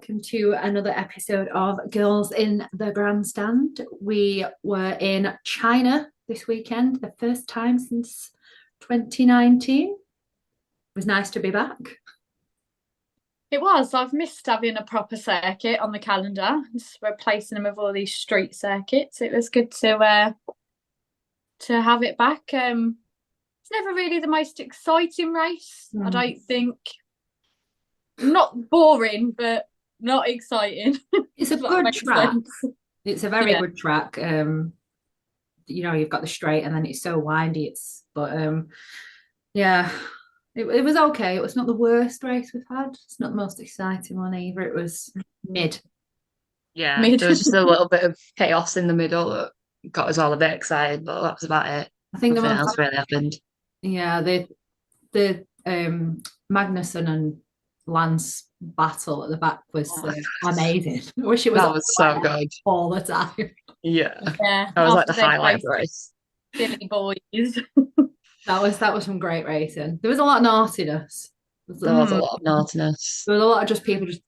welcome to another episode of Girls in the Grandstand. We were in China this weekend, the first time since 2019. It was nice to be back. It was. I've missed having a proper circuit on the calendar, just replacing them with all these street circuits. It was good to have it back. It's never really the most exciting race. I don't think. Not boring, but not exciting. It's a good track. It's a very good track. You've got the straight and then it's so windy. It was okay. It was not the worst race we've had. It's not the most exciting one either. It was mid. Yeah, there was just a little bit of chaos in the middle that got us all a bit excited, but that was about it. I think nothing else really happened. Yeah, the Magnussen and Lance battle at the back was amazing. I wish it was. That was so good all the time. Yeah, that was like the highlight of the race. Silly boys. That was some great racing. There was a lot of naughtiness. There was a lot of naughtiness. There was a lot of just people just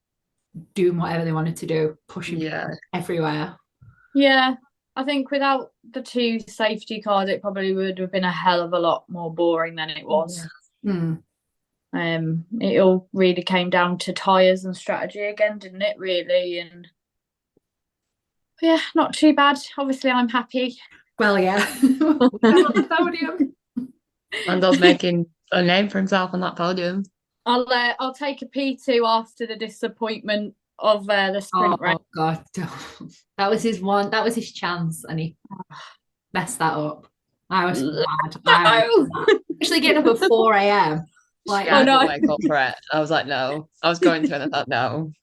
doing whatever they wanted to do, pushing everywhere. Yeah, I think without the two safety cars, it probably would have been a hell of a lot more boring than it was. It all really came down to tyres and strategy again, didn't it? Really, and yeah, not too bad. Obviously, I'm happy. Well, yeah, on the podium. Lando's making a name for himself on that podium. I'll take a P2 after the disappointment of the sprint race. Oh God, that was his chance, and he messed that up. I was mad. Actually getting up at 4 a.m. Like, I didn't wake up for it. I was like, no. I was going to, and I thought, no.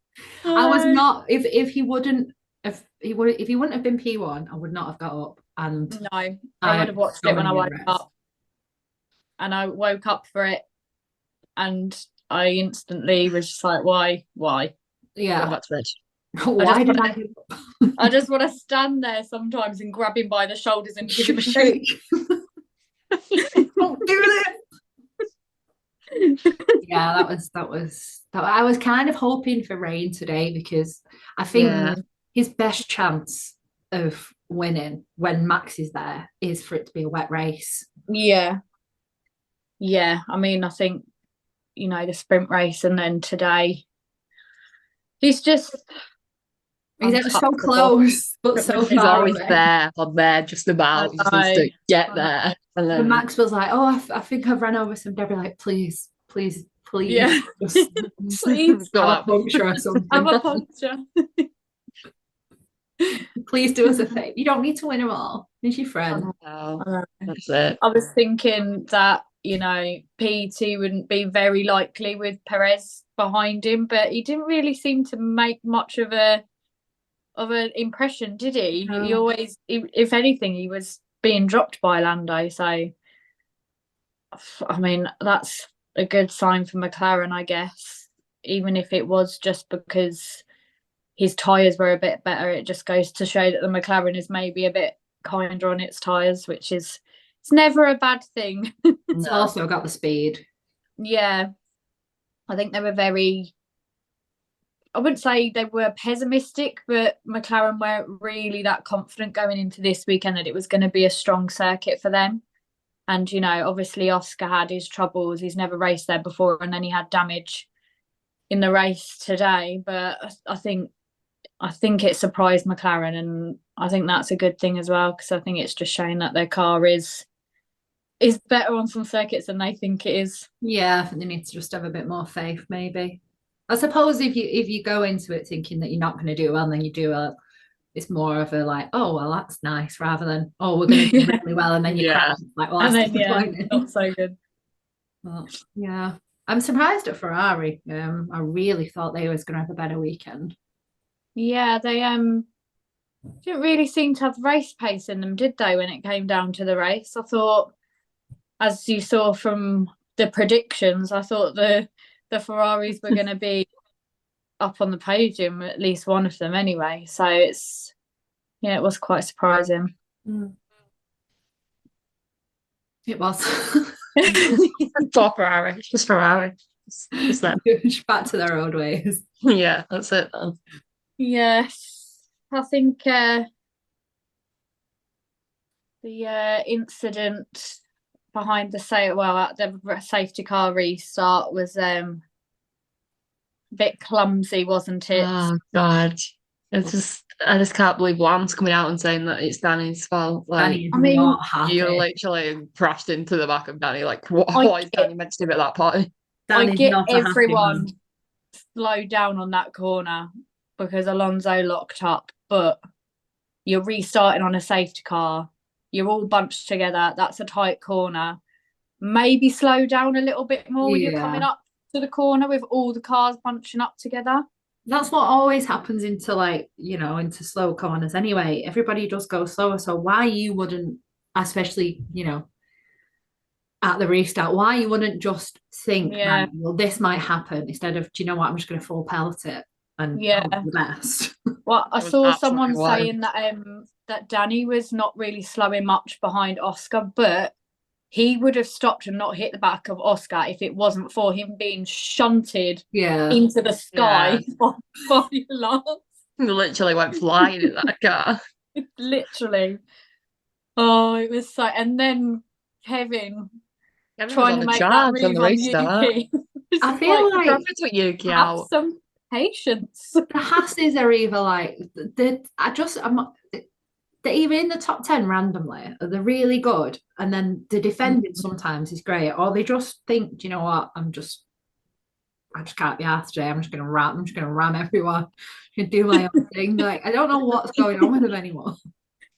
I was not. If he wouldn't have been P1, I would not have got up. And no, I would have watched it when I woke up. And I woke up for it, and I instantly was just like, why? Yeah. That's rich. Why did I? I just want to stand there sometimes and grab him by the shoulders and give him a shake. Don't do that. Yeah, that was. I was kind of hoping for rain today because I think his best chance of winning when Max is there is for it to be a wet race. Yeah, I mean, I think, the sprint race and then today, he's so close, but so he's far always away. there, or there, just about. He just needs to get there. And then Max was like, "Oh, I think I've run over some debris." Like, please, yeah, just please have a puncture or something. Have a puncture. Please do us a favour. You don't need to win them all. He's your friend. That's it. I was thinking that P2 wouldn't be very likely with Perez behind him, but he didn't really seem to make much of an impression, did he? No. He always, if anything, he was being dropped by Lando. So, I mean, that's a good sign for McLaren, I guess. Even if it was just because his tyres were a bit better, it just goes to show that the McLaren is maybe a bit kinder on its tyres, which is it's never a bad thing. It's also got the speed. Yeah. I think they were I wouldn't say they were pessimistic, but McLaren weren't really that confident going into this weekend that it was going to be a strong circuit for them. And, obviously Oscar had his troubles. He's never raced there before, and then he had damage in the race today. But I think it surprised McLaren, and I think that's a good thing as well, because I think it's just showing that their car is better on some circuits than they think it is. Yeah, I think they need to just have a bit more faith, maybe. I suppose if you go into it thinking that you're not going to do well, and then you do well, it's more of a like, oh well, that's nice, rather than we're going to do really well, and then you crash. Like, well, that's disappointing. Not so good. Well, yeah, I'm surprised at Ferrari. I really thought they was going to have a better weekend. Yeah, they didn't really seem to have race pace in them, did they? When it came down to the race, I thought, as you saw from the predictions, I thought the Ferraris were going to be up on the podium, at least one of them anyway. So it was quite surprising. It was. For Ferrari, just Ferrari. Just them. Back to their old ways. Yeah, that's it then. Yes, I think the incident behind the at the safety car restart was a bit clumsy, wasn't it? Oh God. I just can't believe Lance coming out and saying that it's Danny's fault. Danny Like, is not happy. you literally crashed into the back of Danny. Like, what is Danny meant to do at that point? I Danny's get not a happy everyone man. slowed down on that corner because Alonso locked up, but you're restarting on a safety car. You're all bunched together. That's a tight corner. Maybe slow down a little bit more when you're coming up to the corner with all the cars bunching up together. That's what always happens into into slow corners anyway. Everybody does go slower. So why you wouldn't, especially, at the restart, why you wouldn't just think, right, well, this might happen instead of, do you know what, I'm just going to full pelt it and hope for the best. Well, I saw someone saying that that Danny was not really slowing much behind Oscar, but he would have stopped and not hit the back of Oscar if it wasn't for him being shunted into the sky by Lance. He literally went flying in that car. Literally. Oh, it was so. And then Kevin trying to make that move on Yuki. I feel like with Yuki have some patience. The Hasses are either like they're either in the top 10 randomly, or they're really good, and then the defending sometimes is great, or they just think, do you know what, I just can't be asked today. I'm just gonna ram everyone and do my own thing. Like, I don't know what's going on with them anymore.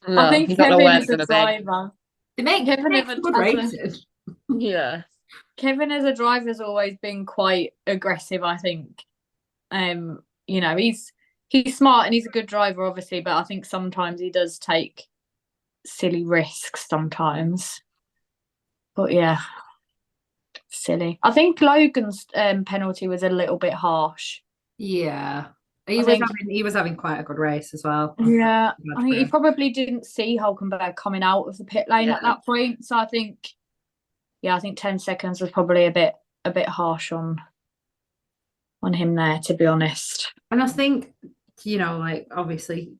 No, I think Kevin is a driver. They make good races. Yeah. Kevin as a driver has always been quite aggressive, I think. He's smart and he's a good driver, obviously, but I think sometimes he does take silly risks sometimes. But yeah, silly. I think Logan's penalty was a little bit harsh. Yeah. He was having quite a good race as well. Yeah, I think he probably didn't see Hulkenberg coming out of the pit lane at that point. So I think 10 seconds was probably a bit harsh on him there, to be honest. And I think, obviously,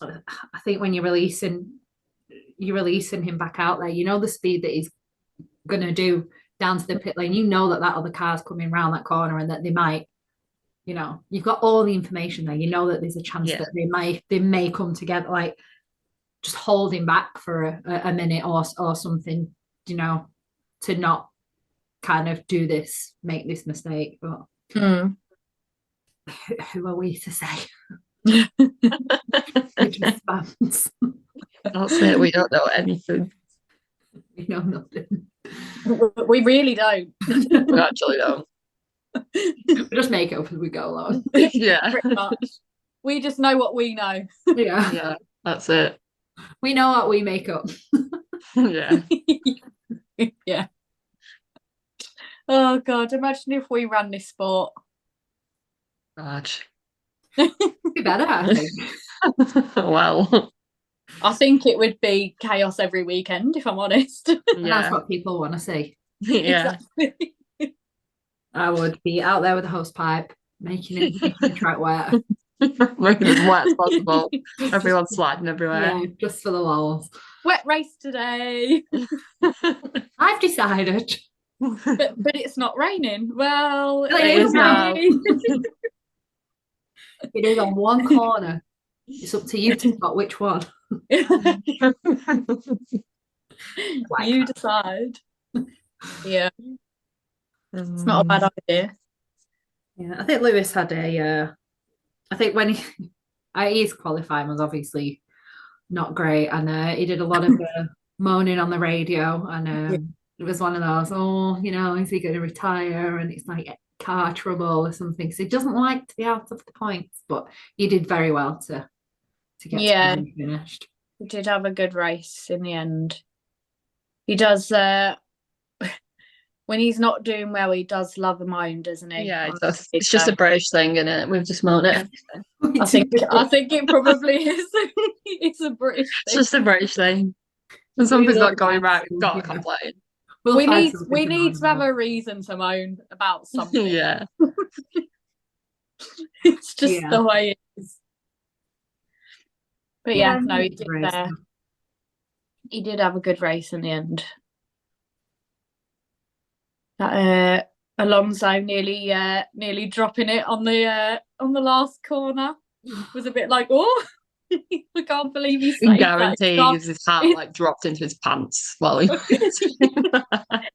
I think when you're releasing him back out there, the speed that he's going to do down to the pit lane, that other car's coming around that corner and that they might, you've got all the information there. That there's a chance that they may come together, like just hold him back for a minute or something, to not kind of make this mistake. But who are we to say? We're just fans. That's it. We don't know anything. We know nothing. We really don't. We actually don't. We just make it up as we go along. Yeah. Pretty much. We just know what we know. Yeah. Yeah, that's it. We know what we make up. Yeah. Yeah. Oh God, imagine if we ran this sport. God. Be better, I think. Well, I think it would be chaos every weekend, if I'm honest. And that's what people want to see. Yeah. Exactly. I would be out there with a hose pipe, making the track wet. Making it as wet as possible. Everyone's sliding everywhere. Yeah, just for the lulz. Wet race today. I've decided. But it's not raining. Well, it is now. It is on one corner. It's up to you to spot which one. You decide. Yeah. It's not a bad idea. Yeah, I think Lewis had I think when his qualifying was obviously not great, and he did a lot of moaning on the radio, and it was one of those, is he going to retire? And it's like car trouble or something. So he doesn't like to be out of the points, but he did very well to get to finished. He did have a good race in the end. He does. When he's not doing well, he does love a moan, doesn't he? Yeah, it's just a British thing, isn't it? We've just moaned it. I think it probably is. It's a British thing. It's just a British thing. When something's not going right, we've got to complain. We'll we find need something we to need moan to have about. a reason to moan about something. Yeah. It's just Yeah. the way it is. But yeah, no, he did race. he did have a good race in the end. Alonso nearly dropping it on the last corner was a bit like, oh, I can't believe he saved Guarantees his hat like dropped into his pants while he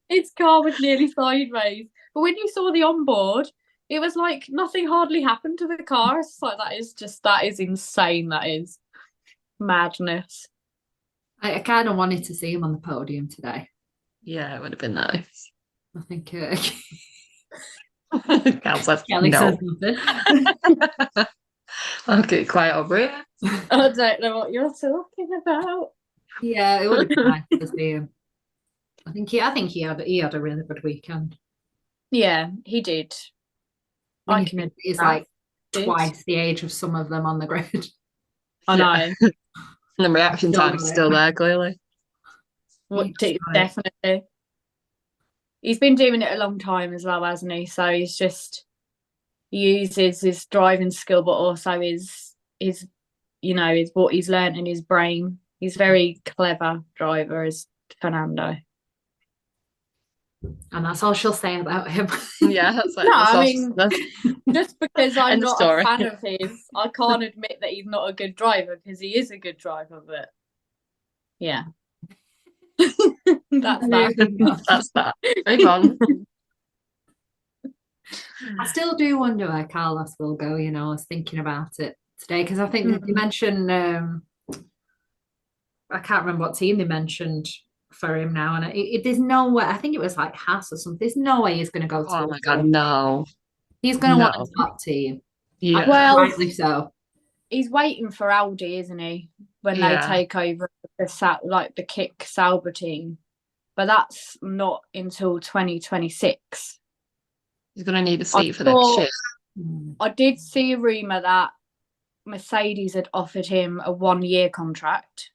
Its car was nearly sideways. But when you saw the onboard, it was like nothing hardly happened to the car. It's like that is insane. That is madness. I kind of wanted to see him on the podium today. Yeah, it would have been nice. I think Cal says Kelly no. says nothing. Okay, quiet over here. I don't know what you're talking about. Yeah, it would have been nice to see him. I think he had a really good weekend. Yeah, he did. I can. He's like twice the age of some of them on the grid. I know. And the reaction time is still there, clearly. Definitely. He's been doing it a long time as well, hasn't he? So he uses his driving skill, but also his what he's learned in his brain. He's a very clever driver, is Fernando. And that's all she'll say about him. Yeah, that's it. No, That's I mean, just because I'm not story. a fan of his, I can't admit that he's not a good driver, because he is a good driver. But yeah, that's that. That's that. Move on. I still do wonder where Carlos will go. I was thinking about it today because I think they mentioned. I can't remember what team they mentioned for him now, and there's no way. I think it was like Haas or something. There's no way he's going to go to. Oh my god, no! He's going to want a top team. Yeah, well, rightly so. He's waiting for Audi, isn't he? When they take over the Kick Sauber team, but that's not until 2026. He's going to need a seat for next year. I did see a rumour that Mercedes had offered him a 1-year contract,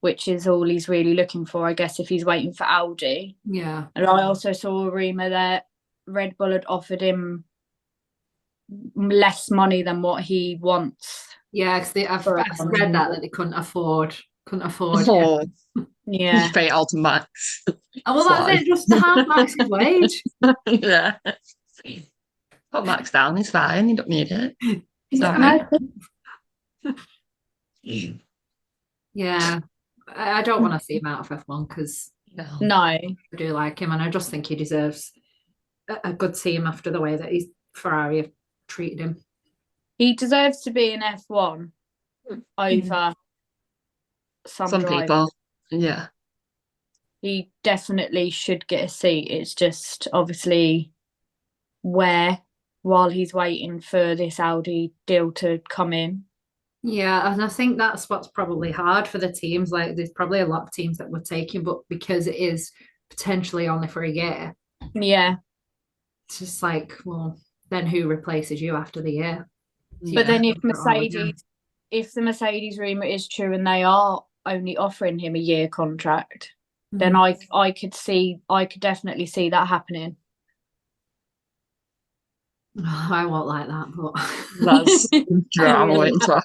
which is all he's really looking for, I guess, if he's waiting for Audi. Yeah. And I also saw a rumour that Red Bull had offered him less money than what he wants. Yeah, because I've read that they couldn't afford. Yeah. Pay it all to Max. Oh, well, that's it, just to half Max's wage. Yeah. Put Max down, he's fine, you don't need it. He's all right. Yeah. I don't want to see him out of F1 because no, I do like him, and I just think he deserves a good team after the way that Ferrari have treated him. He deserves to be in F1 over some people. Yeah. He definitely should get a seat. It's just obviously while he's waiting for this Audi deal to come in. Yeah, and I think that's what's probably hard for the teams. Like, there's probably a lot of teams that would take him, but because it is potentially only for a year. Yeah. It's just like, well, then who replaces you after the year? But then if the Mercedes rumour is true and they are only offering him a year contract, then I could definitely see that happening. Oh, I won't like that, but that's drama waiting to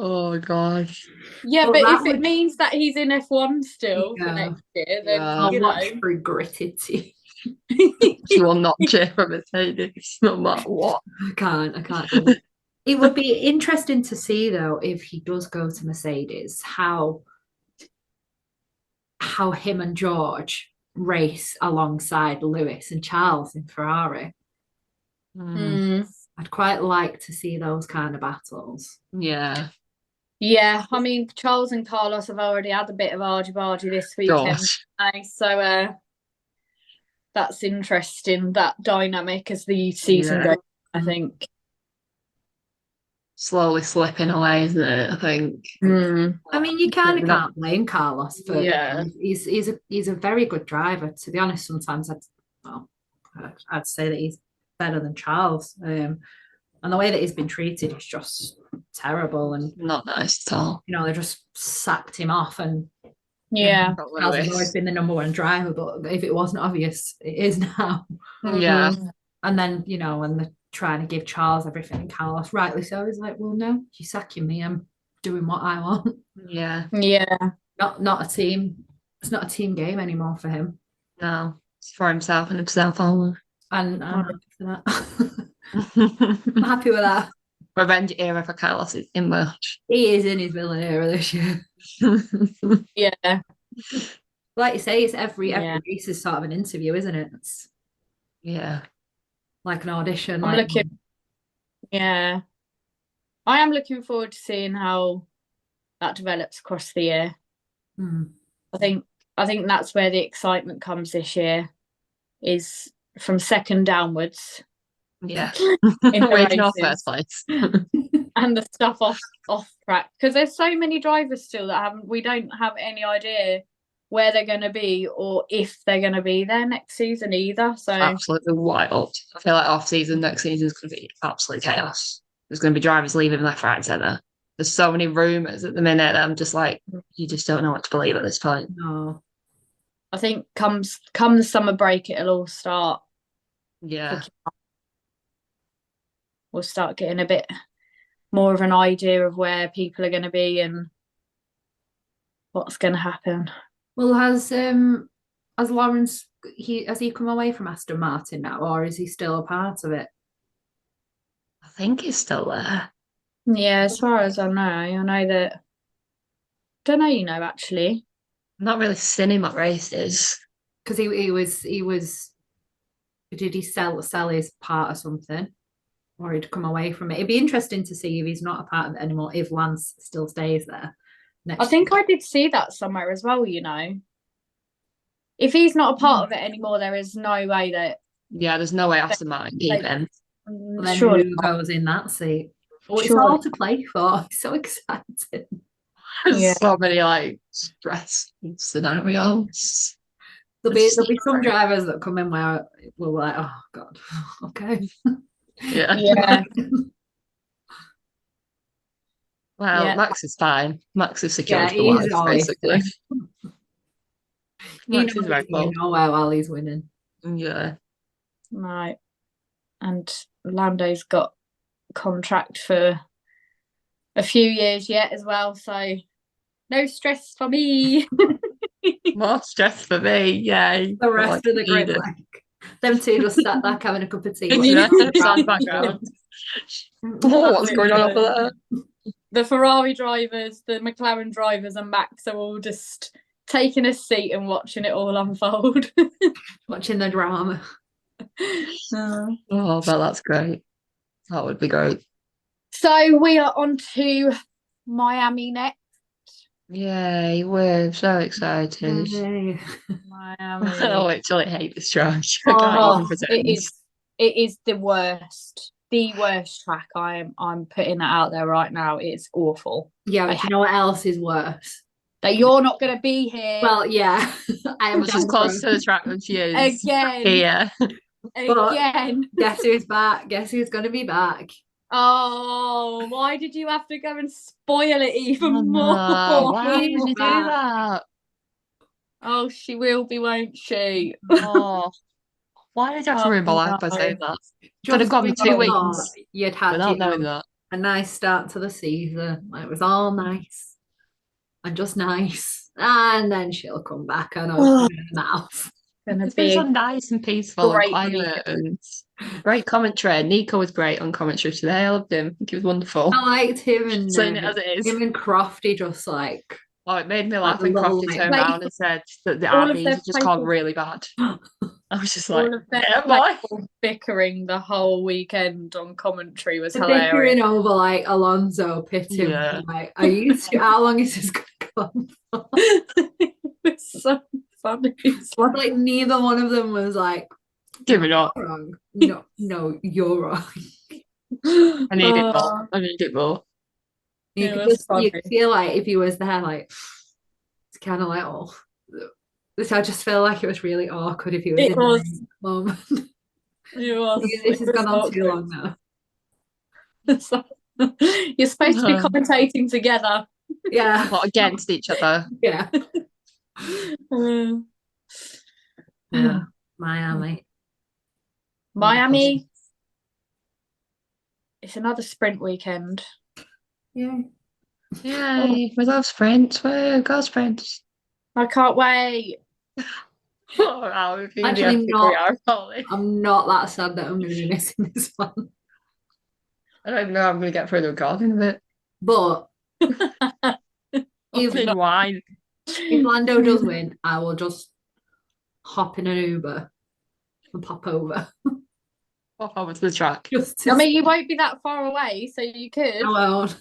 Oh gosh. Yeah, but if it means that he's in F1 still for next year, then I'll watch regretted too. She will not cheer for Mercedes no matter what. I can't do it. It would be interesting to see though, if he does go to Mercedes, how him and George race alongside Lewis and Charles in Ferrari. I'd quite like to see those kind of battles. Yeah. Yeah, I mean, Charles and Carlos have already had a bit of argy-bargy this weekend. So that's interesting, that dynamic as the season goes, I think. Slowly slipping away, isn't it? I think. I mean, you kind of can't blame Carlos for. Yeah, he's a very good driver. To be honest, sometimes I'd say that he's better than Charles. And the way that he's been treated is just terrible and not nice at all. They just sacked him off, and Yeah. Charles has always been the number one driver, but if it wasn't obvious, it is now. Yeah. And then, you know, when they're trying to give Charles everything, and Carlos, rightly so, he's like, well, no, you're sacking me. I'm doing what I want. Yeah. Yeah. Not a team. It's not a team game anymore for him. No, it's for himself and himself only. And I'm happy for that. I'm happy with that. Revenge era for Carlos is in March. He is in his villain era this year. Yeah. Like you say, it's every race is sort of an interview, isn't it? It's like an audition. Yeah. I am looking forward to seeing how that develops across the year. I think that's where the excitement comes this year, is from second downwards. Yeah. in our first place. And the stuff off track, because there's so many drivers still that we don't have any idea where they're going to be or if they're going to be there next season either. So absolutely wild. I feel like off season next season is going to be absolute chaos. There's going to be drivers leaving left, right, and centre. There's so many rumours at the minute that I'm just like, you just don't know what to believe at this point. No. I think come the summer break, it'll all start. Yeah. We'll start getting a bit more of an idea of where people are going to be and what's going to happen. Well, has Lawrence, has he come away from Aston Martin now, or is he still a part of it? I think he's still there. Yeah, as far as I know that. Don't know, actually. I'm not really seen him at races. Because he was. Did he sell his part or something, or he'd come away from it? It'd be interesting to see if he's not a part of it anymore. If Lance still stays there. I think I did see that somewhere as well. If he's not a part of it anymore, there is no way that. Yeah, there's no way Aston Martin keep him. Then who goes in that seat? Oh, it's all to play for. It's so exciting. There's so many stress scenarios. There'll be some drivers that come in where we're like, oh god, okay. Yeah. Well, Max is fine. Max is secured for life, basically. Max is very cool. While he's winning. Yeah. Right. And Lando's got contract for a few years yet as well, so no stress for me. More stress for me, yeah. The rest of the grid, them two just sat back having a cup of tea. Background. What's going on over there? The Ferrari drivers, the McLaren drivers, and Max are all just taking a seat and watching it all unfold. Watching the drama. Oh, but that's great. That would be great. So we are on to Miami next. Yay, we're so excited. Miami. I literally hate this track. It is the worst track. I'm putting that out there right now. It's awful. Yeah, but you know what else is worse? That you're not going to be here. Well, yeah. I am just close to the track than she is. Again. Yeah. Again. Guess who's back? Guess who's going to be back? Oh, why did you have to go and spoil it even more? Why did you do that? Oh, she will be, won't she? Oh, why did you have to ruin my life by saying that? Could have gone 2 weeks. You'd had a nice start to the season. It was all nice and just nice, and then she'll come back. I know mouth. It's been so nice and peaceful and quiet and great commentary. Nico was great on commentary today. I loved him. I think he was wonderful. I liked him and saying it as it is. Him and Crofty just like. Oh, it made me laugh when Crofty turned around and said that the RBs just gone really bad. I was just like, bickering the whole weekend on commentary was hilarious. Bickering over Alonso pitting. Yeah. Are you? How long is this going to go on? It's so funny. Like neither one of them was like, give it up. Wrong. No, you're wrong. I need it more. You feel like if he was there, it's kind of like, I just feel like it was really awkward if he was in that moment. It was. This has gone on too long now. You're supposed to be commentating together. Yeah. Not against each other. Yeah. Yeah, Miami. Miami. It's another sprint weekend. Yeah. Yay, we love sprints. Woo, go sprints. I can't wait. Wow, if you Actually, have to agree, I'm probably. I'm not that sad that I'm going to be missing this one. I don't even know how I'm going to get through the recording of it. But I need wine. if Lando does win, I will just hop in an Uber and pop over. Pop over to the track. Just to I mean, you won't be that far away, so you could. I won't.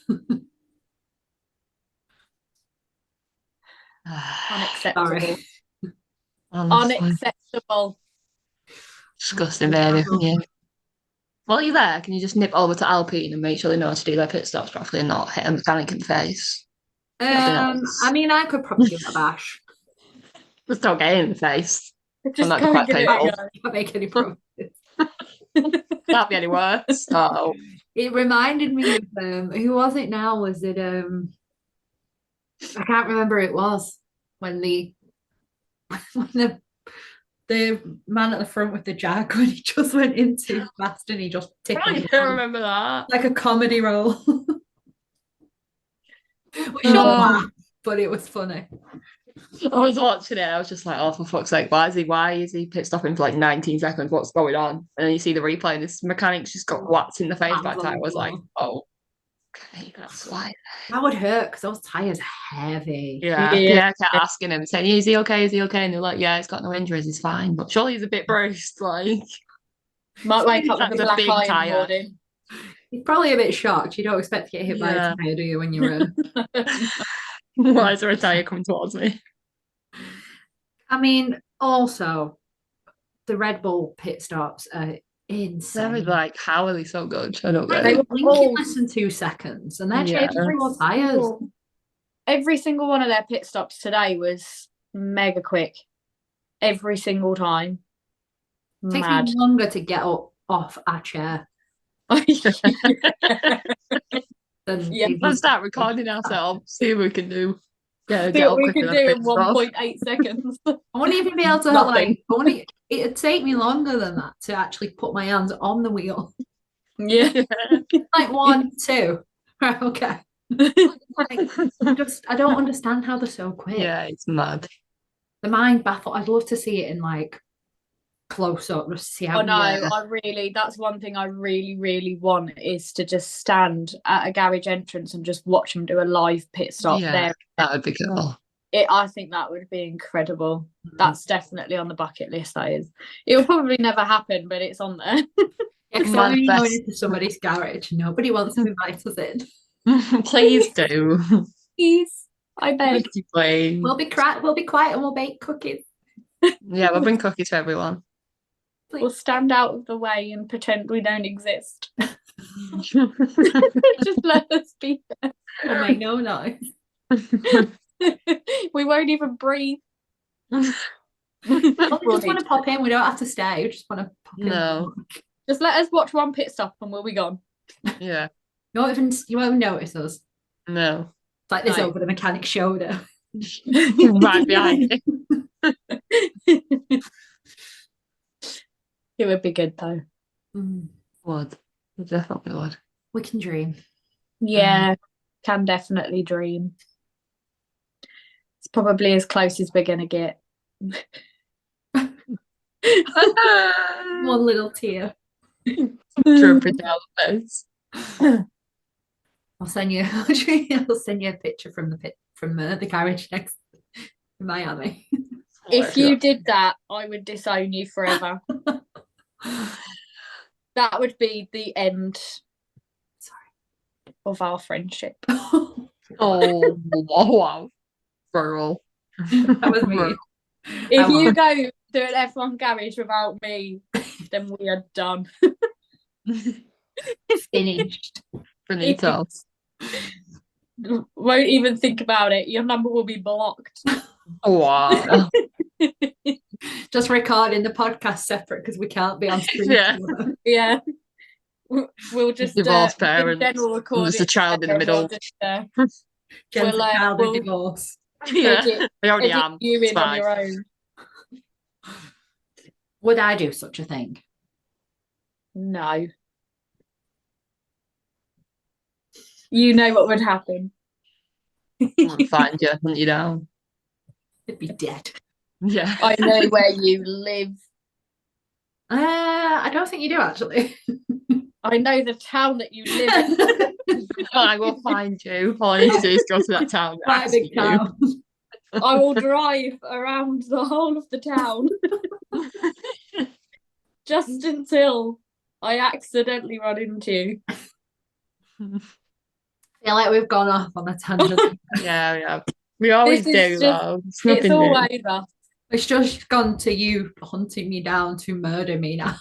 Unacceptable. Sorry. Honestly. Unacceptable. Disgusting, baby. Yeah. While you're there, can you just nip over to Alpine and make sure they know how to do their pit stops properly and not hit a mechanic in the face? I mean, I could probably give it a bash. Just don't get in the face. Just not go quite and give it a painful. go. Can't make any promises. Can't be any worse. Oh. It reminded me of who was it now? Was it I can't remember who it was when the man at the front with the jag when he just went in too fast and he just I tickled don't remember that. like a comedy role. We shouldn't laugh, but it was funny. I was watching it. I was just like, "Oh, for fuck's sake! Why is he pit stopping for like 19 seconds? What's going on?" And then you see the replay, and this mechanic's just got whacked in the face by the time. I was like, "Oh, okay, that's why." That would hurt because those tires are heavy. Yeah. I kept asking him, saying, "Is he okay? Is he okay?" And they're like, "Yeah, he's got no injuries. He's fine, but surely he's a bit bruised." Like, Might wake up That's with a a black big eye in the tyre. morning. He's probably a bit shocked. You don't expect to get hit by a Yeah. tire, do you, when you're why is there a tire coming towards me? I mean, also the Red Bull pit stops are insane. They're like, how are they so good? I don't Like, get they it. were blinking less than 2 seconds, and they're Yeah. changing 4 tires. Every single one of their pit stops today was mega quick. Every single time. Takes Mad. me longer to get up off a chair than Yeah. it Let's does- start recording ourselves. See what we can do. Yeah, See get what up we quicker can than do a in pit stop. 1.8 seconds. I wouldn't even be able to Nothing. it'd take me longer than that to actually put my hands on the wheel. Yeah. Like 1, 2. Right, okay. I don't understand how they're so quick. Yeah, it's mad. The mind baffled. I'd love to see it in like close up, just to see how. Oh no, that's one thing I really, really want is to just stand at a garage entrance and just watch them do a live pit stop there. That would be cool. I think that would be incredible. That's definitely on the bucket list, that is. It will probably never happen, but it's on there. Yeah, because I'm only going into somebody's garage. Nobody wants to invite us in. Please do. Please, I beg. Please. We'll be quiet and we'll bake cookies. Yeah, we'll bring cookies for everyone. Please. We'll stand out of the way and pretend we don't exist. Just let us be there. We'll make no noise. We won't even breathe. We just want to pop in. We don't have to stay. We just want to pop in. No. Just let us watch one pit stop and we'll be gone. Yeah. You won't even notice us. No. It's like this No. over the mechanic's shoulder. Right behind it. It would be good though. Would. It definitely would. We can dream. Yeah, can definitely dream. It's probably as close as we're gonna get. One little tear. Dripping down the face. I'll send you. I'll send you a picture from the garage next in Miami. If you did that, I would disown you forever. That would be the end of our friendship. Oh, wow. Rural. That was me. If you go to an F1 garage without me, then we are done. Finished. Finito. Won't even think about it. Your number will be blocked. Wow. Just recording the podcast separate because we can't be on screen. Yeah. Yeah. We'll just Divorced parents. general recording. There's a child in the middle. We'll just, Jen's We'll, a child we'll- of divorce. Yeah, Edit- I already edit am. you It's in on fine. your own. Would I do such a thing? No. You know what would happen. I'm gonna find you, hunt you down. It'd be dead. Yeah. I know where you live. I don't think you do actually. I know the town that you live in. I will find you. All I need to do is go to that town. and Quite a ask big you. town. I will drive around the whole of the town just until I accidentally run into you. I feel like we've gone off on a tangent. Yeah. We always This is do, just- though. It's It's nothing new. always us. It's just gone to you hunting me down to murder me now.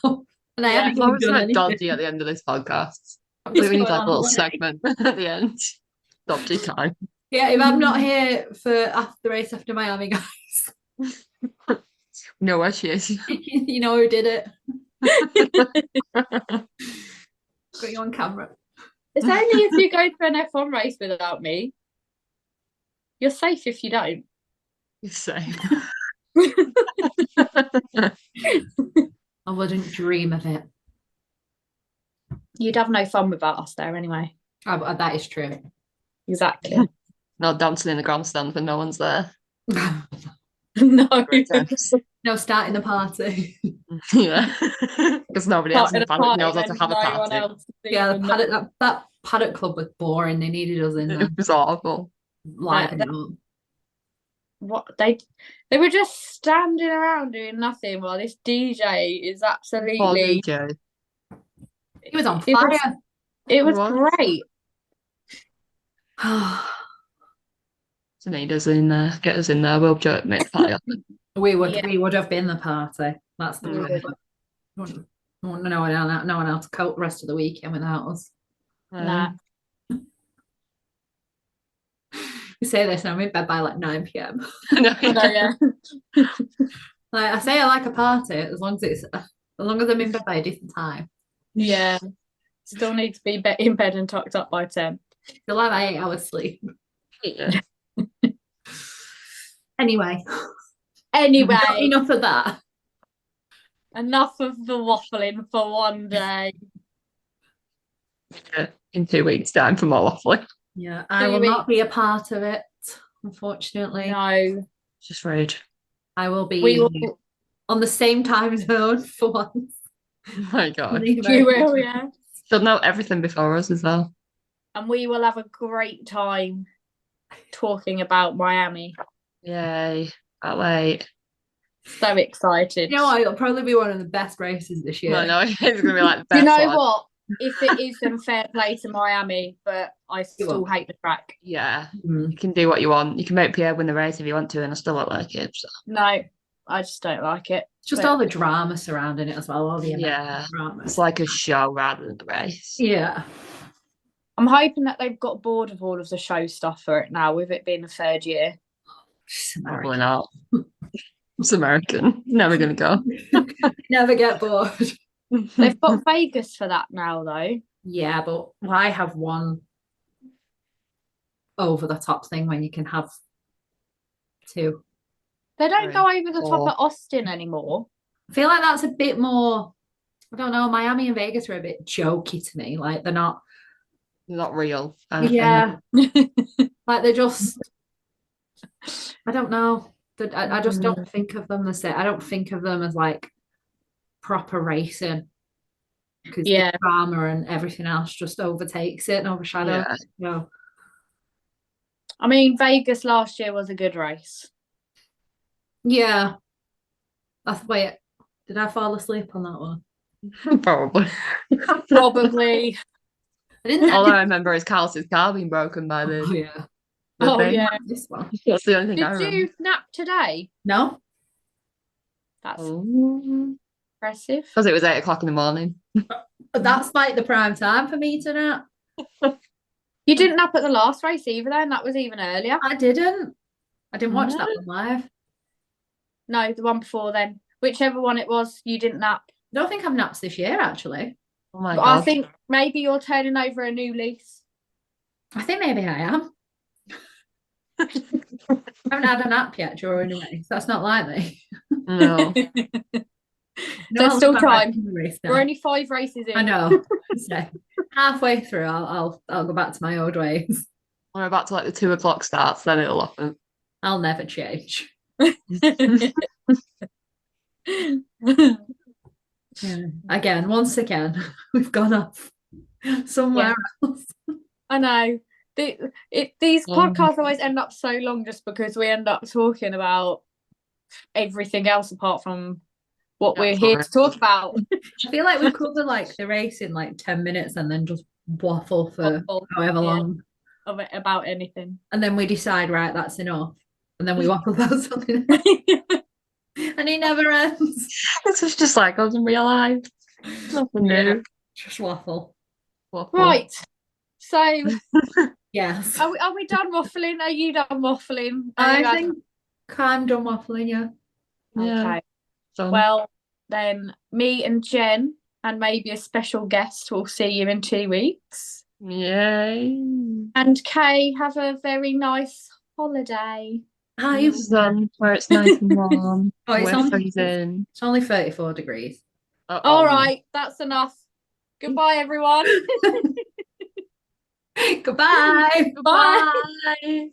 And I Yeah, haven't As long even as it's done not anything. dodgy at the end of this podcast. I'm just We need going like a on little holiday. segment at the end. Dodgy time. Yeah, if I'm not here for after the race after Miami, guys, Know where she is. you know who did it. Got you on camera. it's only if you go to an F1 race without me. You're safe if you don't. Same. I wouldn't dream of it. You'd have no fun without us there anyway. Oh, that is true. Exactly. Not dancing in the grandstand when no one's there. No. Great times. No, starting the party. Yeah. Because nobody else in the Starting a paddock knows how party to have a when no one party. else Yeah, even that paddock club was boring. They needed us in there. It was awful. Liven it up. what they were just standing around doing nothing while this DJ is Poor absolutely DJ. He was on It was- fire. it was What? great. So need us in there. Get us in there. We'll just make the party happen. we Yeah. would have been the party. That's the We would. problem. No one else to cope the rest of the weekend without us. Nah. You say this and I'm in bed by like 9 p.m. I know, yeah. Like I say I like a party as long as I'm in bed by a decent time. Yeah. Still need to be in bed and tucked up by 10. Still have 8 hours sleep. Yeah. Anyway, Anyway, enough of that. enough of the waffling for one day. In 2 weeks' time for more waffling. Yeah, I will not be a part of it, unfortunately. No. Just rude. I will be We will, on the same time zone for once. Oh my God. you will, yeah. She'll know everything before us as well. And we will have a great time talking about Miami. Yay. Can't wait. So excited. You know what? It'll probably be one of the best races this year. No, no, it's going to be like the best You know one. what? If it is, then fair play to Miami, but I still hate the track. Yeah. Mm. You can do what you want. You can make Pierre win the race if you want to, and I still don't like it. So. No, I just don't like it. It's just But- all the drama surrounding it as well. All the Yeah. drama. It's like a show rather than the race. Yeah. I'm hoping that they've got bored of all of the show stuff for it now, with it being the third year. It's Probably American. not. It's American. Never going to go. Never get bored. They've got Vegas for that now, though. Yeah, but why have one over the top thing when you can have two? They don't Right. go over the top Or- at Austin anymore. I feel like that's a bit more, I don't know, Miami and Vegas are a bit jokey to me. Like they're not, Not real. kind of thing. yeah, like they're just, I don't know. I just don't think of them the same. I don't think of them as like proper racing because Yeah. the drama and everything else just overtakes it and overshadows. Yeah. it. No. I mean, Vegas last year was a good race. Yeah. Wait, did I fall asleep on that one? Probably. Probably. I didn't. All I remember is Carl's car being broken by the, Oh yeah. the Oh, thing. yeah. This one. That's the only thing I Did remember. you nap today? No. That's Because impressive. it was 8 o'clock in the morning. But that's like the prime time for me to nap. You didn't nap at the last race either, then? That was even earlier. I didn't. I didn't watch that No. one live. No, the one before then. Whichever one it was, you didn't nap. I don't think I've naps this year actually. Oh my But God. I think maybe you're turning over a new leaf. I think maybe I am. I haven't had a nap yet during a race. That's not like me. No. There's still time. Race We're only 5 races in. I know. So, halfway through, I'll go back to my old ways. We're about to let the 2 o'clock starts, then it'll happen. I'll never change. Yeah. Again, once again, we've gone off somewhere else. I know. These podcasts always end up so long just because we end up talking about everything else apart from what we're here to talk about. I feel like we cover like the race in like 10 minutes and then just waffle for however long. About anything. And then we decide, right, that's enough. And then we waffle about something. And it never ends. It's just like us in real life. Nothing new. Just waffle. Right. So yes. Are we done waffling? Are you done waffling? I think I'm done waffling, yeah. Okay. Well, then me and Jen and maybe a special guest will see you in 2 weeks. Yay. And Kay, have a very nice holiday. Where it's nice and warm. It's only 34 degrees. All right, that's enough. Goodbye, everyone. Goodbye. Bye.